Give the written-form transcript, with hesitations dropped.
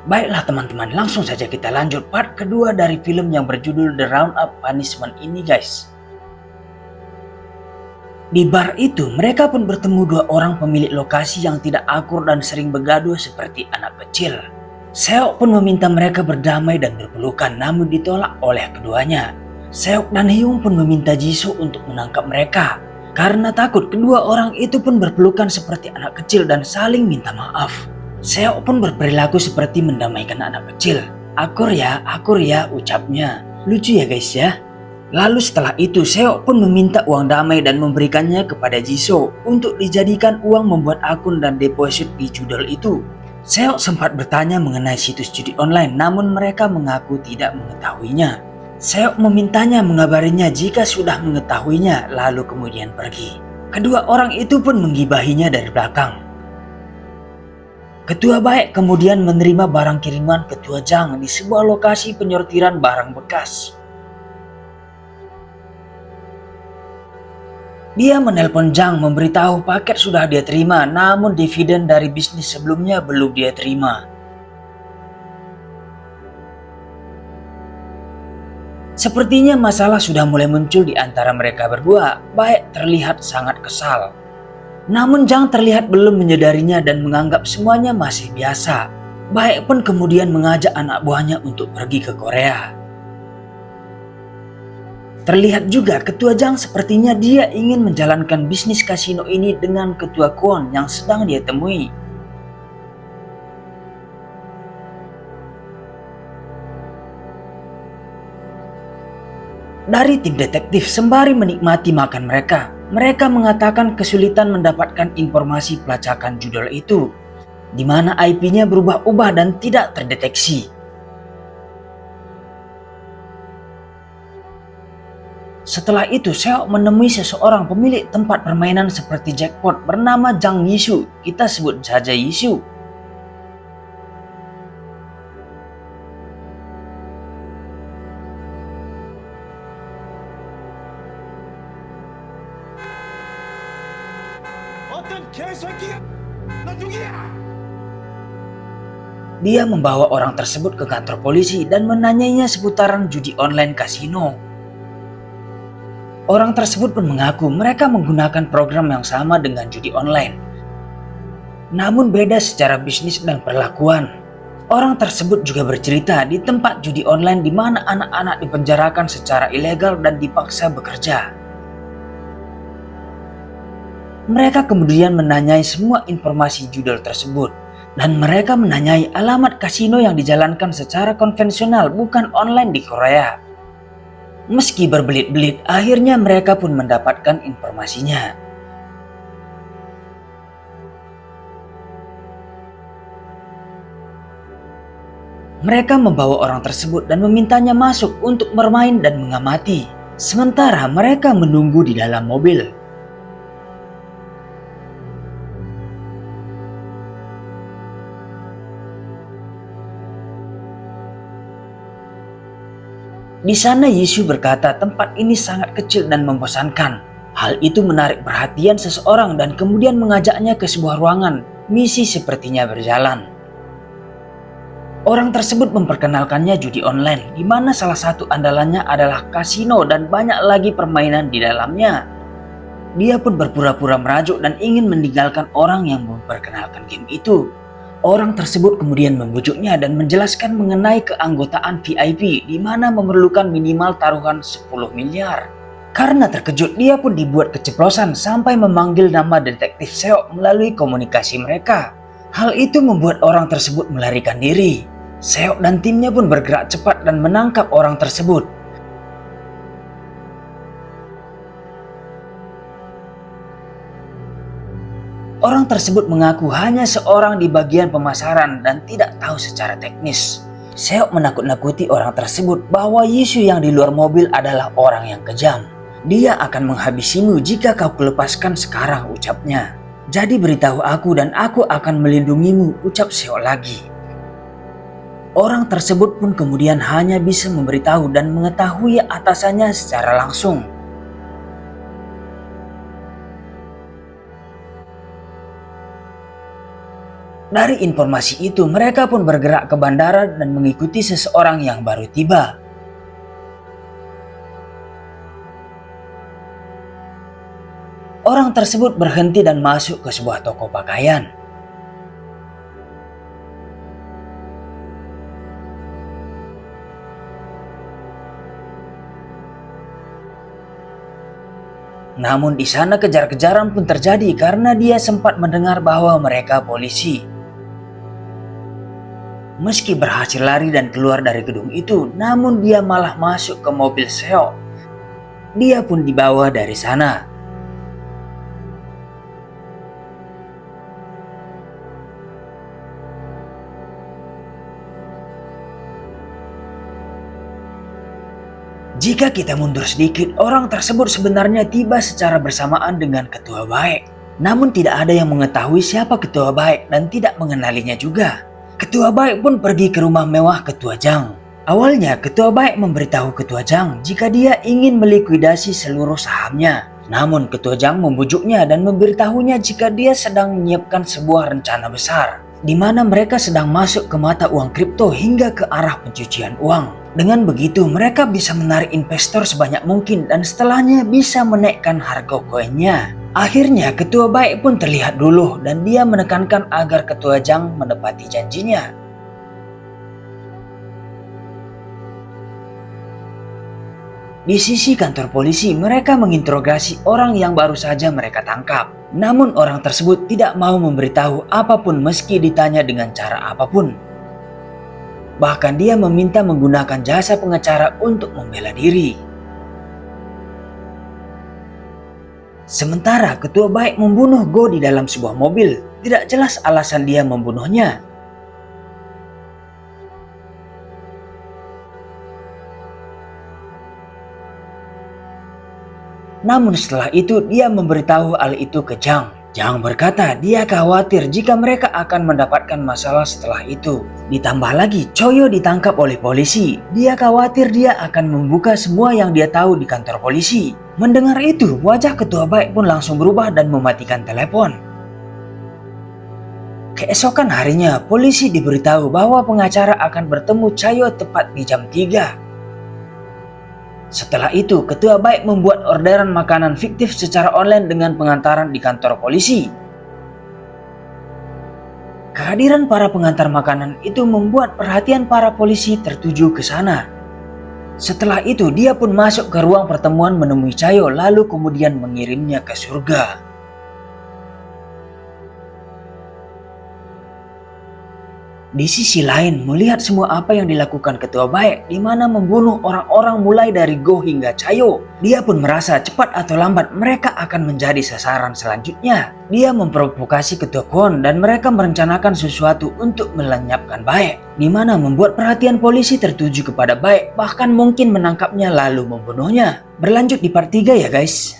Baiklah teman-teman, langsung saja kita lanjut part kedua dari film yang berjudul The Roundup Punishment ini guys. Di bar itu mereka pun bertemu dua orang pemilik lokasi yang tidak akur dan sering begaduh seperti anak kecil. Seok pun meminta mereka berdamai dan berpelukan, namun ditolak oleh keduanya. Seok dan Hyung pun meminta Jisoo untuk menangkap mereka. Karena takut, kedua orang itu pun berpelukan seperti anak kecil dan saling minta maaf. Seok pun berperilaku seperti mendamaikan anak kecil. Akur ya, ucapnya. Lucu ya guys ya. Lalu setelah itu Seok pun meminta uang damai dan memberikannya kepada Jisoo untuk dijadikan uang membuat akun dan deposit di judul itu. Seok sempat bertanya mengenai situs judi online, namun mereka mengaku tidak mengetahuinya. Seok memintanya mengabarinya jika sudah mengetahuinya, lalu kemudian pergi. Kedua orang itu pun menggibahinya dari belakang. Ketua Baek kemudian menerima barang kiriman Ketua Jang di sebuah lokasi penyortiran barang bekas. Dia menelpon Jang memberitahu paket sudah dia terima, namun dividen dari bisnis sebelumnya belum dia terima. Sepertinya masalah sudah mulai muncul di antara mereka berdua. Baek terlihat sangat kesal. Namun Jang terlihat belum menyadarinya dan menganggap semuanya masih biasa. Baek pun kemudian mengajak anak buahnya untuk pergi ke Korea. Terlihat juga Ketua Jang sepertinya dia ingin menjalankan bisnis kasino ini dengan Ketua Kwon yang sedang dia temui. Dari tim detektif sembari menikmati makan mereka mengatakan kesulitan mendapatkan informasi pelacakan judul itu, di mana IP-nya berubah-ubah dan tidak terdeteksi. Setelah itu Seok menemui seseorang pemilik tempat permainan seperti jackpot bernama Jang Yisoo. Kita sebut saja Yisoo. Dia membawa orang tersebut ke kantor polisi dan menanyainya seputaran judi online kasino. Orang tersebut pun mengaku mereka menggunakan program yang sama dengan judi online, namun beda secara bisnis dan perlakuan. Orang tersebut juga bercerita di tempat judi online di mana anak-anak dipenjarakan secara ilegal dan dipaksa bekerja. Mereka kemudian menanyai semua informasi judul tersebut, dan mereka menanyai alamat kasino yang dijalankan secara konvensional bukan online di Korea. Meski berbelit-belit, akhirnya mereka pun mendapatkan informasinya. Mereka membawa orang tersebut dan memintanya masuk untuk bermain dan mengamati. Sementara mereka menunggu di dalam mobil. Di sana Yisoo berkata tempat ini sangat kecil dan membosankan. Hal itu menarik perhatian seseorang dan kemudian mengajaknya ke sebuah ruangan. Misi sepertinya berjalan. Orang tersebut memperkenalkannya judi online, di mana salah satu andalannya adalah kasino dan banyak lagi permainan di dalamnya. Dia pun berpura-pura merajuk dan ingin meninggalkan orang yang memperkenalkan game itu. Orang tersebut kemudian membujuknya dan menjelaskan mengenai keanggotaan VIP di mana memerlukan minimal taruhan 10 miliar. Karena terkejut, dia pun dibuat keceplosan sampai memanggil nama detektif Seok melalui komunikasi mereka. Hal itu membuat orang tersebut melarikan diri. Seok dan timnya pun bergerak cepat dan menangkap orang tersebut. Orang tersebut mengaku hanya seorang di bagian pemasaran dan tidak tahu secara teknis. Seok menakut-nakuti orang tersebut bahwa Yisoo yang di luar mobil adalah orang yang kejam. Dia akan menghabisimu jika kau kulepaskan sekarang, ucapnya. Jadi beritahu aku dan aku akan melindungimu, ucap Seok lagi. Orang tersebut pun kemudian hanya bisa memberitahu dan mengetahui atasannya secara langsung. Dari informasi itu, mereka pun bergerak ke bandara dan mengikuti seseorang yang baru tiba. Orang tersebut berhenti dan masuk ke sebuah toko pakaian. Namun di sana kejar-kejaran pun terjadi karena dia sempat mendengar bahwa mereka polisi. Meski berhasil lari dan keluar dari gedung itu, namun dia malah masuk ke mobil Seo. Dia pun dibawa dari sana. Jika kita mundur sedikit, orang tersebut sebenarnya tiba secara bersamaan dengan Ketua Baek. Namun tidak ada yang mengetahui siapa Ketua Baek dan tidak mengenalinya juga. Ketua Baek pun pergi ke rumah mewah Ketua Jang. Awalnya Ketua Baek memberitahu Ketua Jang jika dia ingin melikuidasi seluruh sahamnya. Namun Ketua Jang membujuknya dan memberitahunya jika dia sedang menyiapkan sebuah rencana besar, di mana mereka sedang masuk ke mata uang kripto hingga ke arah pencucian uang. Dengan begitu mereka bisa menarik investor sebanyak mungkin dan setelahnya bisa menaikkan harga koinnya. Akhirnya Ketua Baek pun terlihat dulu dan dia menekankan agar Ketua Jang menepati janjinya. Di sisi kantor polisi, mereka menginterogasi orang yang baru saja mereka tangkap. Namun orang tersebut tidak mau memberitahu apapun meski ditanya dengan cara apapun. Bahkan dia meminta menggunakan jasa pengacara untuk membela diri. Sementara Ketua Baek membunuh Go di dalam sebuah mobil, tidak jelas alasan dia membunuhnya. Namun setelah itu dia memberitahu hal itu ke Jang. Jang berkata dia khawatir jika mereka akan mendapatkan masalah setelah itu. Ditambah lagi Choyo ditangkap oleh polisi. Dia khawatir dia akan membuka semua yang dia tahu di kantor polisi. Mendengar itu, wajah Ketua Baek pun langsung berubah dan mematikan telepon. Keesokan harinya, polisi diberitahu bahwa pengacara akan bertemu Choyo tepat di jam 3. Setelah itu, Ketua Baek membuat orderan makanan fiktif secara online dengan pengantaran di kantor polisi. Kehadiran para pengantar makanan itu membuat perhatian para polisi tertuju ke sana. Setelah itu, dia pun masuk ke ruang pertemuan menemui Choyo lalu kemudian mengirimnya ke surga. Di sisi lain, melihat semua apa yang dilakukan Ketua Baek, di mana membunuh orang-orang mulai dari Go hingga Choyo, dia pun merasa cepat atau lambat mereka akan menjadi sasaran selanjutnya. Dia memprovokasi Ketua Kwon dan mereka merencanakan sesuatu untuk melenyapkan Baek, di mana membuat perhatian polisi tertuju kepada Baek, bahkan mungkin menangkapnya lalu membunuhnya. Berlanjut di part 3 ya guys.